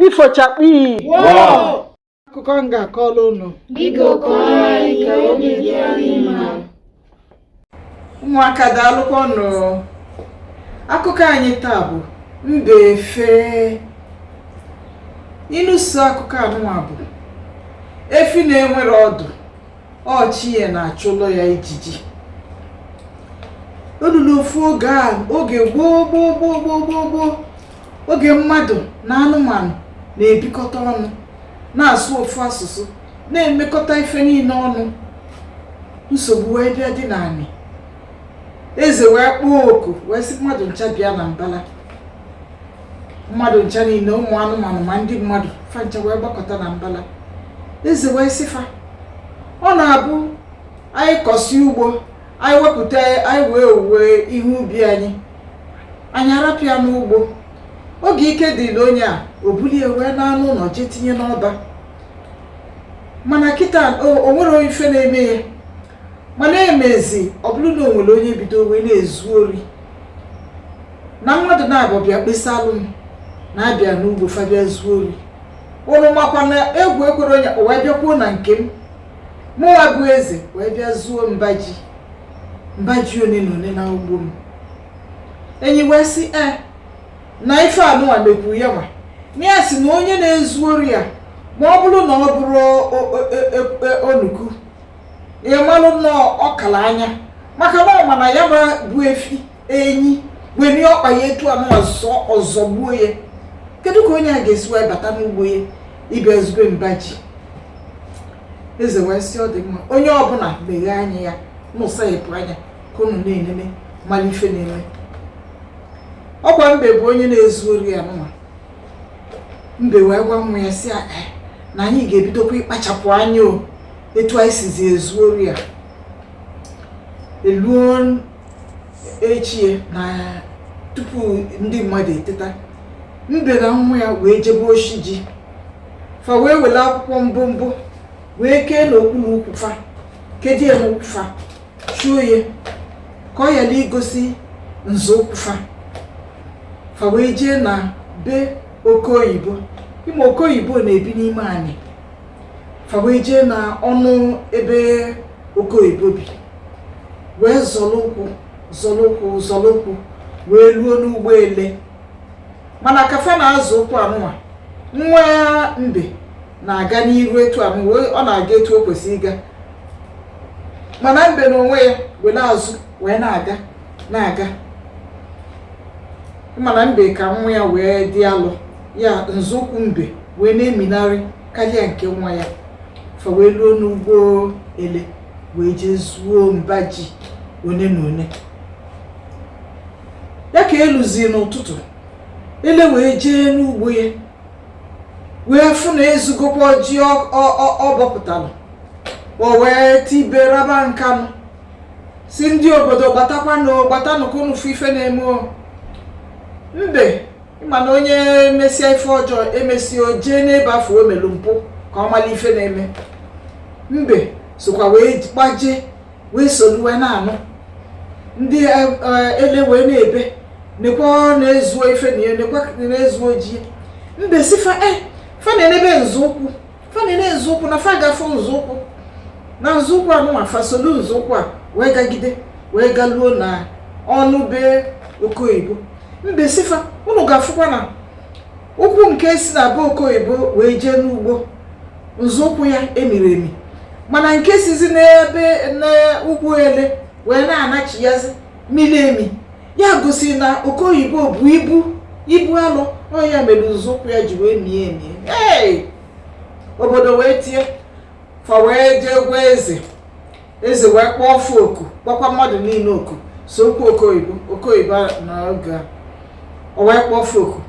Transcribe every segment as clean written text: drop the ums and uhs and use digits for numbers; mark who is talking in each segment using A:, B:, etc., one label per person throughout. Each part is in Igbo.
A: ifochakpi. Akụkọ m ga-akọrọ unu.
B: Biko kọọrọ anyị ka obi dị anyị mma.
A: Ụmụaka daalụkwanụ. Akụkọ anyị taa bụ Mbaefe. Ịnụso akụkọ anụnwa bụ efi na-enwere ọdụ, ọchị ya na-achụlọ ya ijiji. Olulu ofu oge gboo, oge mmadụ na anụmanụ na-ebikọta ọnụ, na-asụ ofu asụsụ, na-emekọta ife niile ọnụ. Nsogbu wee bịa dị n'anị. Eze wee kpọọ oku wee sị mmadụ ncha bịa na mbala. Mmadụ ncha niile, ụmụ anụmanụ ma ndị mmadụ fa ncha wee gbakọta na mbala. Eze wee sị fa, ọ na-abụ anyị kọsi ugbo, anyị wepụta, anyị wee owuwe ihe ubi anyị arapịa n'ugbo. Oge ike dịrị onye a, o bulie wee n'anụ ụlọ jee tinye n'ọba. Mana kịta o nwere ife na-eme ya. Mana emezi ọ bụrụ na o nwere onye bido wee na-ezu ori, na mmadụ na-abịa bịa kpesalụ m na-abịa n'ugbo fabia zuo ori. Ụnụ makwa na egwu ekwere onye o wee bịakwuo na nke m. Mụnwa bụ eze wee bịa zuo mbaji one na one na ugbo m. Enyi wee sị na ife anụnwa mekwuru ya nwa. Ya sị na onye na-ezu ori ya, ma ọ bụrụ na ọ bụrụ onuku, ya malụ na ọkala anya, maka na ọ mana ya bụ efi enyi wee ọkpa ya etu anụnwa ọzọ gbuo ya. Kedu ka onye a ga-esi wee bata n'ugbo ya ịbịa zube mbaji? Eze wee sị ọ dị mma, onye ọbụla meghee anya ya n'ụsayepụ anya ka unu na-enene mara ife na-eme. Ọkwa Mbe bụ onye na-ezu ori ya nụnwa. Mbe wee gwa nwa ya sị na anyị ga-ebidokwa ịkpachapụ anya etu anyị sizi ezu ori ya. Eluo echie na tupu ndị mmadụ eteta, Mbe na nwa ya wee jebe oshi ji. Fa wee were akwụkwọ mbụ wee kee n'okpuru ukwu fa, kedie n'ukwu fa, chuo ya ka ọ yala igosi nzọụkwụ fa. Fa wee jee na be oke oyibo. Ime oke oyibo na-ebi n'ime anyị. Fa wee jee na ọnụ ebe oke oyibo bi, wee zọlụ ụkwụ wee luo n'ugbo ele. Mana kafa na-azụ ụkwụ anụnwa, nwa Mbe na-aga n'iru etu anụ, ọ na-aga etu o kwesịrị ịga. Mana Mbe na onwe ya were azụ wee na-aga. Mana Mbe ka nwa ya wee dị alụ, ya nzọụkwụ Mbe wee na-eminarị karịa nke nwa ya. Fa wee luo n'ugbo ele wee jee zuo mbaji one na one. Ya ka eluzi n'ụtụtụ, ele wee jee n'ugbo ya wee fụ na ezugokwa ji ọ bọpụtalụ. O wee tibe raba nkanụ si ndị obodo gbatanụ ka unu fụ ife na-eme o. Mbe ịma na onye mesịa ife ọjọọ emesi o jee n'ebe afọ o melu mpụ ka ọ mara ife na-eme. Mbe sokwa wee gbaje wee solu wee na-anụ ndị ele wee na-ebe nekwa na-ezuo ife na ihe, nekwa na-ezuo ji. Mbe si fa na-enebe nzọụkwụ, fa na-ene nzọụkwụ na fa gafụ nzọụkwụ na nzọụkwụ anụnwa. Fa solu nzọụkwụ a wee gagide wee galuo na ọnụ be oke oyibo. Mbe si fa, unu ga-afụkwa na ụkwụ nke si na be oke oyibo wee jee n'ugbo, nzọụkwụ ya emiri emi. Mana nke sizi n'ebe n'ugwu ele wee na-anachiyazi miri emi. Ya gosi na oke oyibo bụ ibu alụ, ọ ya mere nzọụkwụ ya ji wee mie emi. Obodo wee tie. Fa wee jee gwa eze. Eze wee kpọọ ofu oku, kpọkwa mmadụ niile oku so okwu oke oyibo na oge a. O wee kpọọ ofu oku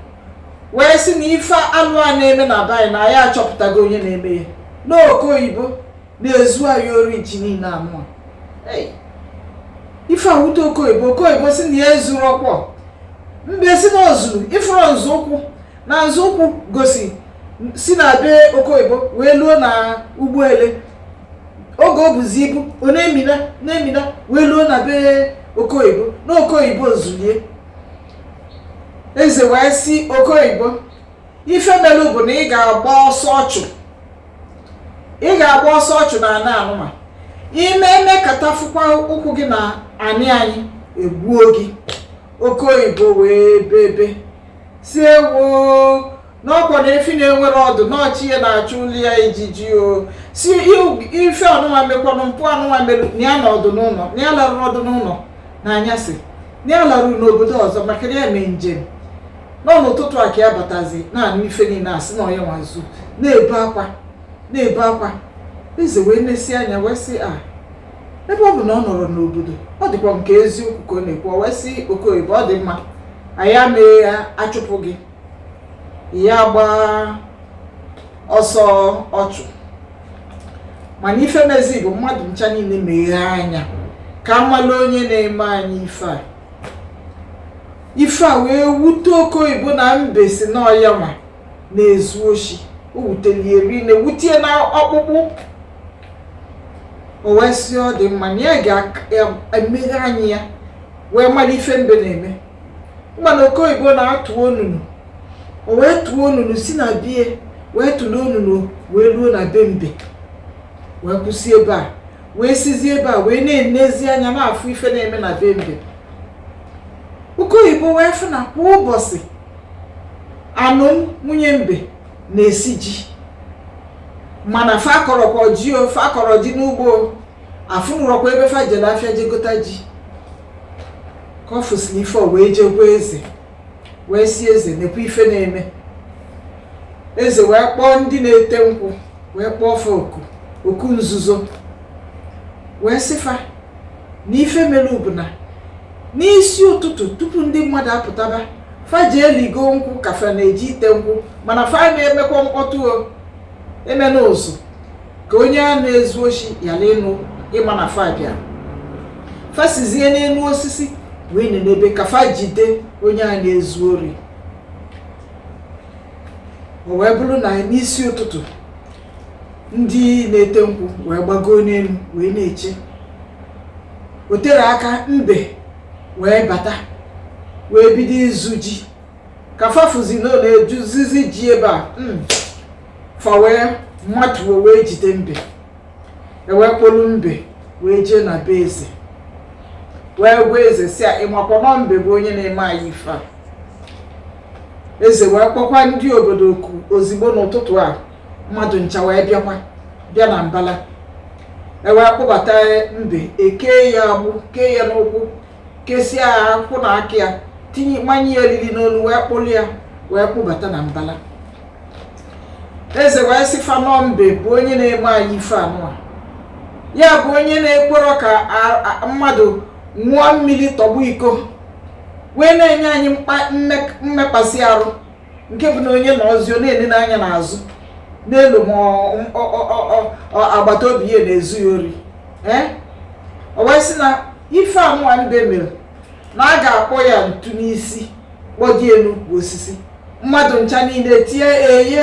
A: wee sị na ife alụ a na-eme na be na ya achọpụtago onye na-eme ya, na oke oyibo na-ezu anyị ori ji niile amụọ. Ife awute oke oyibo si na ya ezuru ọkwọ. Mbe si na ozuru ifuru nzọụkwụ na nzọụkwụ gosi si na be oke oyibo wee luo na ugbo ele. Oge o buzi ibu ọ na-emina wee luo na be oke oyibo, na oke oyibo zulie. Eze wee sị oke oyibo, ife melu bụ na ị ga-agba ọsọ ọchụ na ana anụma ime emekata fụkwa ụkwụ gị na anị anyị egbuo gị oke oyibo wee bebe si ewo n'ọkwa na efi na-enwere ọdụ n'ọchị ya na-achụ ụli ya ijiji o si ife ọnụnwa mekwanụ mpụ anụnwa merụ na ya na ọdụ n'ụlọ na ya larụrụ ọdụ n'ụlọ na anyasị na ya larụrụ n'obodo ọzọ maka na ya mee njem nọ n'ụtụtụ a ka ya batazi naanị ife niile asị na onye nwazu na-ebe akwa eze wee nesi anya wee sị ebe ọ bụ na ọ nọrọ n'obodo ọ dịkwa nke eziokwu ka ọ na-ekwu wee sị okoyibo ọ dị mma anyị amee ya achụpụ gị ya gbaa ọsọ ọchụ mana ife mezi bụ mmadụ ncha niile meghe anya ka mmalụ onye na-eme anyị ife a wee wute okoyibo na mbe si n'ọya ma na-ezu oshi o wutelie rinne wutie na ọkpụkpụ o wee sị ọ dị mma na ya ga-emeghe anyị ya wee mara ife mbe na-eme mana okoyibo na-atụ onunu o wee tụọ onunu si na bie wee tụrụ onunu wee ruo na be mbe wee kwụsị ebe a wee sizie ebe a wee na-enezi anya na-afụ ife na-eme na be mbe okoyibo wee fụ na kwa ụbọchị anụm nwunye mbe na-esi ji mana fa kọrọkwa ji o fa kọrọ ji n'ugbo afụnụrọkwa ebe fa jere afịa jegota ji ka ọ fụsịrị ife wee jegwa eze wee si eze nekwa ife na-eme eze wee kpọọ ndị na-ete nkwụ wee kpọọ fa oku nzuzo wee sịfa na ife mere bụ na n'isi ụtụtụ tupu ndị mmadụ apụtaba fa ji eligo nkwụ ka fa na-eji ite nkwụ mana fa na-emekwa mkpọtụ o eme n'ụzụ ka onye a na-ezu oshi yala ịnụ ịma na fa bịa fa sizie n'elu osisi wee nenebe ka fa jide onye a na-ezu ori o wee bụrụ na n'isi ụtụtụ ndị na-ete nkwụ wee gbago n'elu wee na-eche o tere aka mbe wee bata wee bido izu ji ka fafuzi na ọ na-ejuzizi ji ebe a fa wee mmadụ wee jide mbe wee kpolu mbe wee jee na be eze wee gwa eze si a ịmakwa nọ mbe bụ onye na-eme anyị ife a eze wee kpọkwa ndị obodo oku ozigbo n'ụtụtụ a mmadụ ncha wee bịa na mbala wee kpọbata mbe ekee ya agbụ kee ya n'ụkwụ kesia ya akwụ na aka ya manye ya eriri n'olu wee kpụrụ ya wee kpụbata na mbala eze wee sị fanọ mbe bụ onye na-eme anyị ife anụwa ya bụ onye na-ekpọrọ ka mmadụ ṅụọ mmiri tọgbọ iko wee na-enye anyị mmekpasị arụ nke bụ na onye na ọzọ na-enene anya n'azụ n'elu ma agbata obi ya na-ezu ya ori o wee sị na ife anụwa mbe mere na a ga-akpọ ya ntu n'isi kpọdị elu osisi mmadụ ncha niile tie eye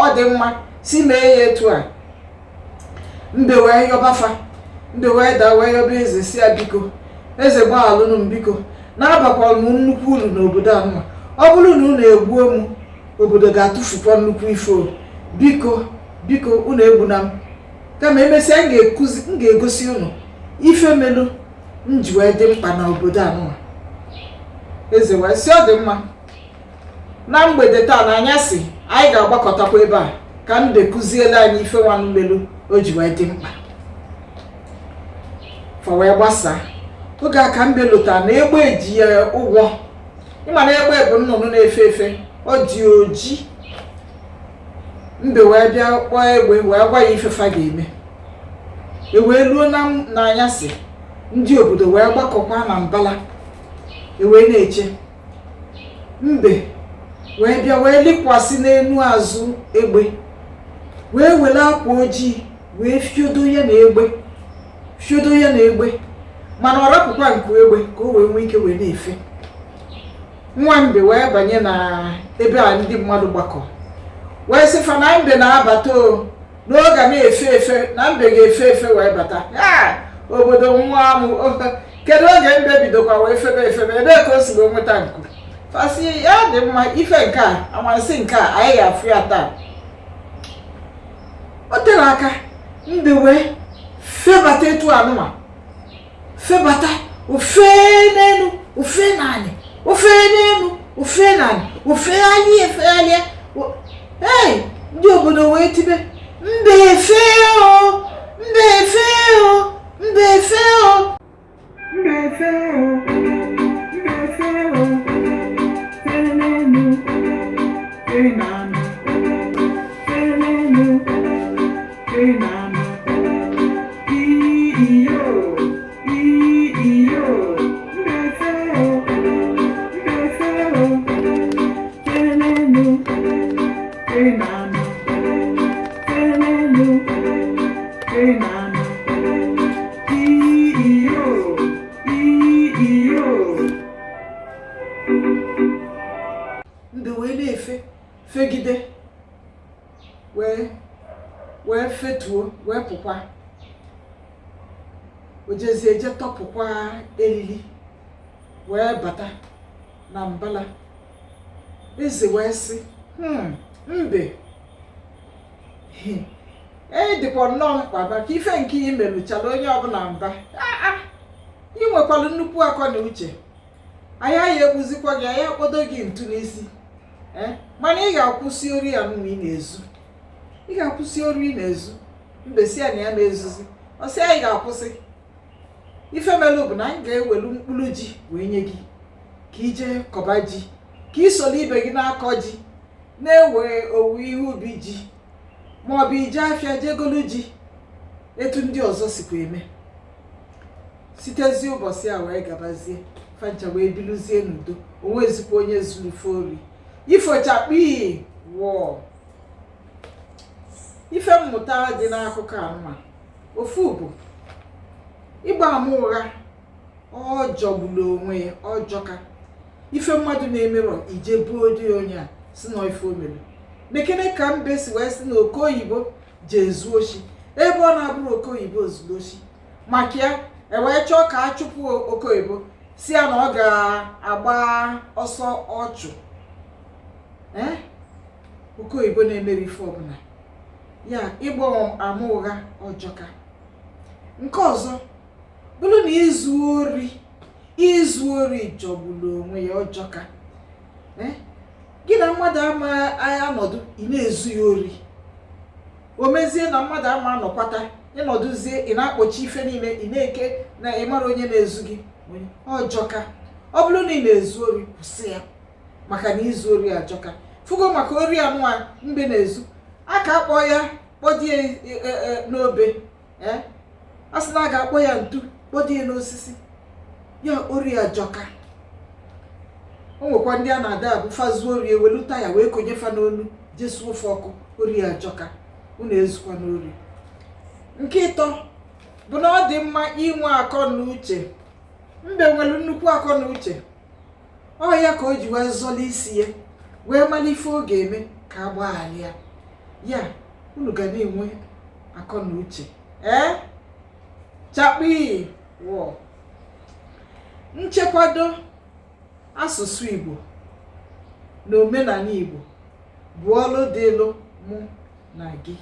A: ọ dị mma si mee ya etu a mbe wee yọbafa mbe wee daa wee yọba eze si ya biko eze gbaalụnụ m biko na-abakwara m nnukwu uru n'obodo anụma ọ bụrụ na unu egbuo m obodo ga-atụfukwa nnukwu ifo biko unu egbuna m kama emesịa m ga-egosi unu ife melu m ji wee dị mkpa na obodo anụma eze wee sị ọ dị mma na mgbede taa na anyasị anyị ga-agbakọtakwa ebe a ka mbe kụziele anyị ife nwanụ melu o ji wee dị mkpa fa wee gbasaa oge a ka mbe lụtara na egbe ji ya ụgwọ ịma na egbe bụ nnụnụ na-efe efe ọ dị oji mbe wee bịa kpọọ egbe wee gwa ya ife fa ga-eme wee luo na anyasị ndị obodo wee gbakọkwa na mbala wee na-eche mbe wee bịa wee lekwasị n'elu azụ egbe wee were akwa ojii wee fiodo ya na egbe mana ọ rapụkwa nku egbe ka o wee nwee ike wee na-efe nwa mbe wee banye na ebe a ndị mmadụ gbakọ wee sịfa na mbe na-abata o n'oge na-efe efe na mbe ga-efe efe wee bata obodo nwa amụ kedu oge mbe bidokwa wee febe efebe ebe ka o si wee nweta nku fasị ya dị mma ife nke a amasị nke a anyị ga-afụ ya taa. O tere aka mbe wee febata etu anụma febata ofe n'elu ofe n'anị ofe n'elu ofe n'anị ofe anyị efegharịa. Ndị obodo wee tibe mbe efe o mbe efe o mbe efe o mbe efe o mbe efe o fee n'elu fee n'anị fee n'elu fee n'anị iyo iyo mbe efe o mbe efe o fee n'elu fee n'anị fee n'elu fee n'anị iyo iyo. Mbe wee na-efe fegide wee fetuo wee pụkwa. O jezie eje tọpụkwa elili wee bata na mbala. Eze wee sị mbe dịkwa nnọọ mkpa maka ife nke ị meluchala onye ọbụla mba. Ị nwekwara nnukwu akọ na uche. Anyị agha egbuzikwa gị, anyị akpodo gị ntu n'isi. Mana ị ga-akwụsị ori ya nwa ị na-ezu. Ị ga-akwụsị ori ị na-ezu. Mbe si ya na ya na-ezuzi. Ọ sị anyị ga-akwụsị. Ife melu bụ na anyị ga-ewelu mkpụrụ ji wee nye gị ka ije kọba ji, ka ị soro ibe gị na-akọ ji na-ewe owuwe ihe ubi ji, maọbụ ije afịa jegolu ji etu ndị ọzọ sikwa eme. Sitezi ụbọchị a wee gabazie fancha wee biluzie n'udo. Onwezikwa onye zuru fori ifochakpi wụọ. Ife mmụta dị n'akụkọ anụma ofu bụ ịgba ama ụgha ọ jọgburu onwe ya ọjọka. Ife mmadụ na-emerọ ije buo dị onye a si na ife o mere. Mekene ka mbe si wee si na oke oyibo je ezu oshi ebe ọ na-abụrụ oke oyibo zuru oshi. Maka ya wee chọọ ka a chụpụ oke oyibo si ya na ọ ga-agba ọsọ ọchụ. Oke oyibo na-emere ife ọbụla ya ịgba ama ụgha ọjọka. Nke ọzọ bụrụ na izu ori jọgburu onwe ya ọjọka. Gị na mmadụ ama anọdụ ị na-ezu ya ori, o mezie na mmadụ ama anọkwata ịnọdụzie ị na-akpọchi ife niile ị na-eke na ịmara onye na-ezu gị ọjọka. Ọ bụrụ na ị na-ezu ori kwụsị ya maka na izu ori ajọka. Fugo maka ori anụwa mbe na-ezu aka akpọ ya kpọdie n'obe. A sị na a ga-akpọ ya ntu kpọdie n'osisi ya ori ajọka. O nwekwa ndị a na-ada abụ fazuo ori eweluta ya wee konye fa n'onu jesuo ofe ọkụ. Ori ajọka, unu ezukwa n'ori. Nke ịtọ bụ na ọ dị mma inwe akọ na uche. Mbe nwere nnukwu akọ na uche. Ọ ya ka o ji wee zọla isi ya wee mara ife ọ ga-eme ka agbaghalịa ya. Unu ga na-enwe akọ na uche. Chakpi wụọ. Nchekwado asụsụ Igbo na omenala Igbo bụ ọrụ dịlụ mụ na gị.